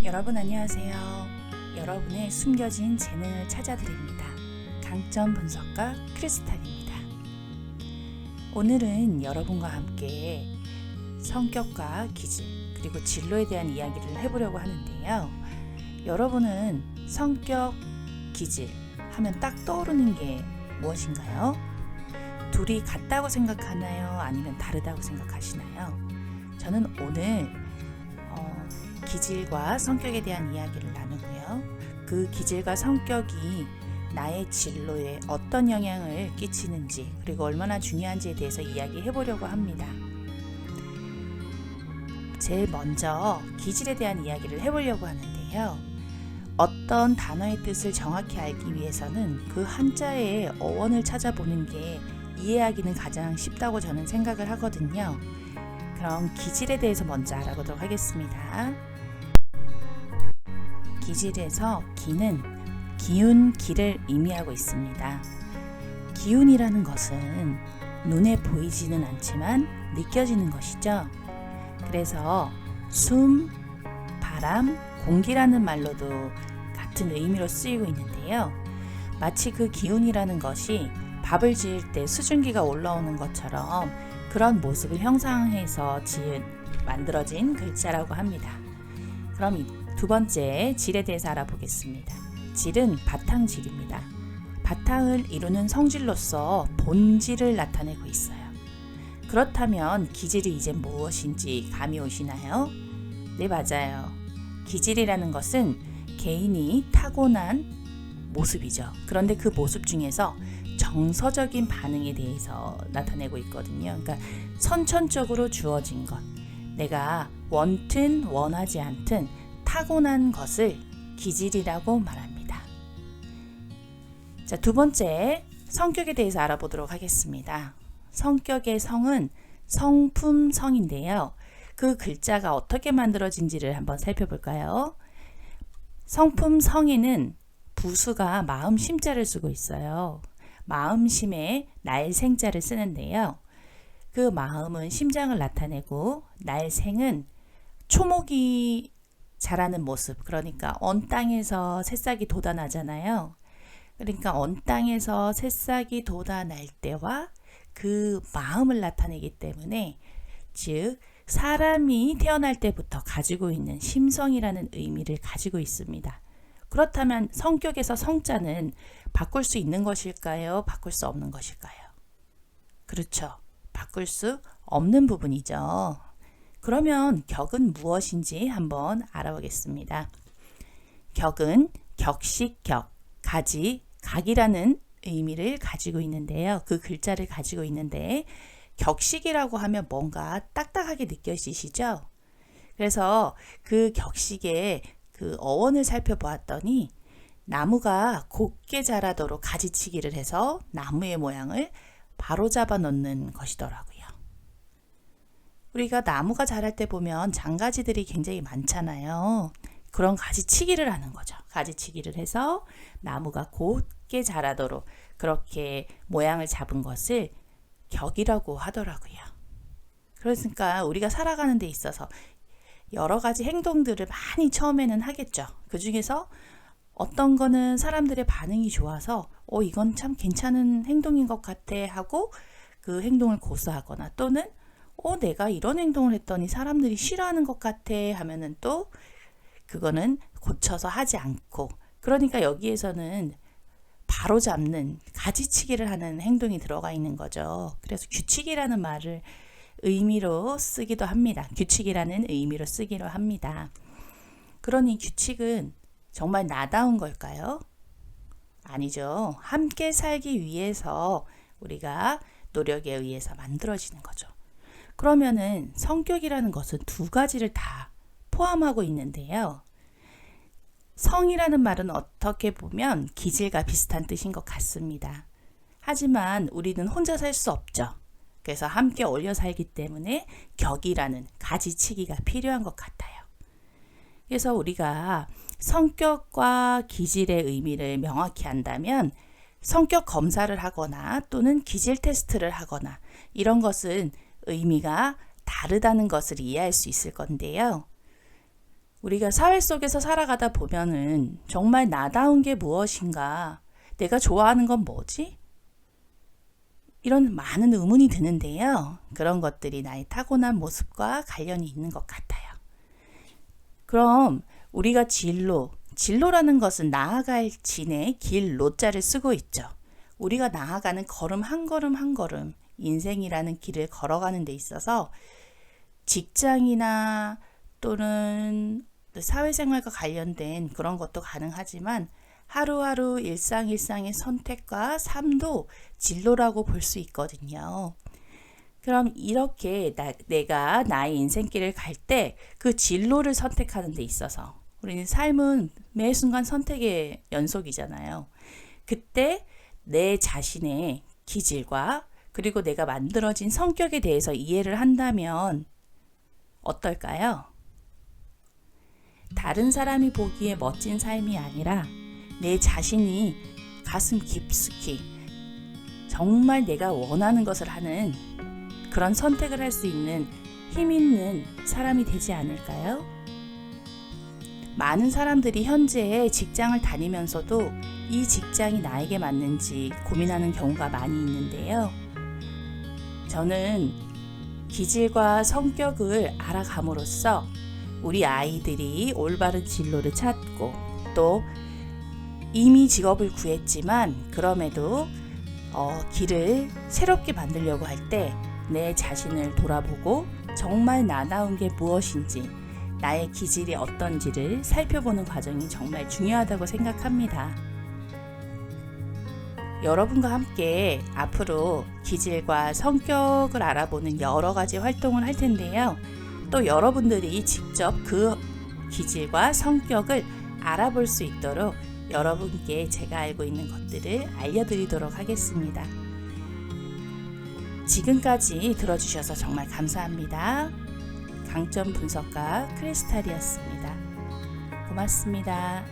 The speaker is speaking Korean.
여러분 안녕하세요. 여러분의 숨겨진 재능을 찾아드립니다. 강점 분석가 크리스탈입니다. 오늘은 여러분과 함께 성격과 기질 그리고 진로에 대한 이야기를 해보려고 하는데요. 여러분은 성격, 기질 하면 딱 떠오르는 게 무엇인가요? 둘이 같다고 생각하나요? 아니면 다르다고 생각하시나요? 저는 오늘 기질과 성격에 대한 이야기를 나누고요. 그 기질과 성격이 나의 진로에 어떤 영향을 끼치는지 그리고 얼마나 중요한지에 대해서 이야기해 보려고 합니다. 제일 먼저 기질에 대한 이야기를 해보려고 하는데요. 어떤 단어의 뜻을 정확히 알기 위해서는 그 한자의 어원을 찾아보는 게 이해하기는 가장 쉽다고 저는 생각을 하거든요. 그럼 기질에 대해서 먼저 알아보도록 하겠습니다. 기질에서 기는 기운, 기를 의미하고 있습니다. 기운이라는 것은 눈에 보이지는 않지만 느껴지는 것이죠. 그래서 숨, 바람, 공기라는 말로도 같은 의미로 쓰이고 있는데요. 마치 그 기운이라는 것이 밥을 지을 때 수증기가 올라오는 것처럼 그런 모습을 형상해서 만들어진 글자라고 합니다. 그럼 두 번째 질에 대해서 알아보겠습니다. 질은 바탕질입니다. 바탕을 이루는 성질로서 본질을 나타내고 있어요. 그렇다면 기질이 이제 무엇인지 감이 오시나요? 네, 맞아요. 기질이라는 것은 개인이 타고난 모습이죠. 그런데 그 모습 중에서 정서적인 반응에 대해서 나타내고 있거든요. 그러니까 선천적으로 주어진 것, 내가 원튼 원하지 않든 타고난 것을 기질이라고 말합니다. 자, 두 번째 성격에 대해서 알아보도록 하겠습니다. 성격의 성은 성품성인데요. 그 글자가 어떻게 만들어진지를 한번 살펴볼까요? 성품성에는 부수가 마음심자를 쓰고 있어요. 마음심에 날생자를 쓰는데요. 그 마음은 심장을 나타내고 날생은 초목이 자라는 모습, 그러니까 언 땅에서 새싹이 돋아나잖아요. 그러니까 언 땅에서 새싹이 돋아날 때와 그 마음을 나타내기 때문에, 즉 사람이 태어날 때부터 가지고 있는 심성이라는 의미를 가지고 있습니다. 그렇다면 성격에서 성자는 바꿀 수 있는 것일까요? 바꿀 수 없는 것일까요? 그렇죠. 바꿀 수 없는 부분이죠. 그러면 격은 무엇인지 한번 알아보겠습니다. 격은 격식격, 가지, 각이라는 의미를 가지고 있는데요. 그 글자를 가지고 있는데 격식이라고 하면 뭔가 딱딱하게 느껴지시죠? 그래서 그 격식의 그 어원을 살펴보았더니 나무가 곱게 자라도록 가지치기를 해서 나무의 모양을 바로잡아 놓는 것이더라고요. 우리가 나무가 자랄 때 보면 장가지들이 굉장히 많잖아요. 그런 가지치기를 하는 거죠. 가지치기를 해서 나무가 곧게 자라도록 그렇게 모양을 잡은 것을 격이라고 하더라고요. 그러니까 우리가 살아가는 데 있어서 여러 가지 행동들을 많이 처음에는 하겠죠. 그 중에서 어떤 거는 사람들의 반응이 좋아서 이건 참 괜찮은 행동인 것 같아 하고 그 행동을 고수하거나, 또는 내가 이런 행동을 했더니 사람들이 싫어하는 것 같아 하면은 또 그거는 고쳐서 하지 않고, 그러니까 여기에서는 바로잡는 가지치기를 하는 행동이 들어가 있는 거죠. 그래서 규칙이라는 말을 의미로 쓰기도 합니다. 규칙이라는 의미로 쓰기로 합니다. 그러니 규칙은 정말 나다운 걸까요? 아니죠. 함께 살기 위해서 우리가 노력에 의해서 만들어지는 거죠. 그러면은 성격이라는 것은 두 가지를 다 포함하고 있는데요. 성이라는 말은 어떻게 보면 기질과 비슷한 뜻인 것 같습니다. 하지만 우리는 혼자 살 수 없죠. 그래서 함께 어울려 살기 때문에 격이라는 가지치기가 필요한 것 같아요. 그래서 우리가 성격과 기질의 의미를 명확히 한다면 성격 검사를 하거나 또는 기질 테스트를 하거나 이런 것은 의미가 다르다는 것을 이해할 수 있을 건데요. 우리가 사회 속에서 살아가다 보면은 정말 나다운 게 무엇인가? 내가 좋아하는 건 뭐지? 이런 많은 의문이 드는데요. 그런 것들이 나의 타고난 모습과 관련이 있는 것 같아요. 그럼 우리가 진로라는 것은 나아갈 진의 길 로자를 쓰고 있죠. 우리가 나아가는 걸음 한 걸음 한 걸음 인생이라는 길을 걸어가는 데 있어서 직장이나 또는 사회생활과 관련된 그런 것도 가능하지만 하루하루 일상의 선택과 삶도 진로라고 볼 수 있거든요. 그럼 이렇게 내가 나의 인생길을 갈 때 그 진로를 선택하는 데 있어서 우리는 삶은 매 순간 선택의 연속이잖아요. 그때 내 자신의 기질과 그리고 내가 만들어진 성격에 대해서 이해를 한다면 어떨까요? 다른 사람이 보기에 멋진 삶이 아니라 내 자신이 가슴 깊숙이 정말 내가 원하는 것을 하는 그런 선택을 할 수 있는 힘 있는 사람이 되지 않을까요? 많은 사람들이 현재 직장을 다니면서도 이 직장이 나에게 맞는지 고민하는 경우가 많이 있는데요. 저는 기질과 성격을 알아감으로써 우리 아이들이 올바른 진로를 찾고 또 이미 직업을 구했지만 그럼에도 길을 새롭게 만들려고 할 때 내 자신을 돌아보고 정말 나다운 게 무엇인지 나의 기질이 어떤지를 살펴보는 과정이 정말 중요하다고 생각합니다. 여러분과 함께 앞으로 기질과 성격을 알아보는 여러 가지 활동을 할 텐데요. 또 여러분들이 직접 그 기질과 성격을 알아볼 수 있도록 여러분께 제가 알고 있는 것들을 알려드리도록 하겠습니다. 지금까지 들어주셔서 정말 감사합니다. 강점 분석가 크리스탈이었습니다. 고맙습니다.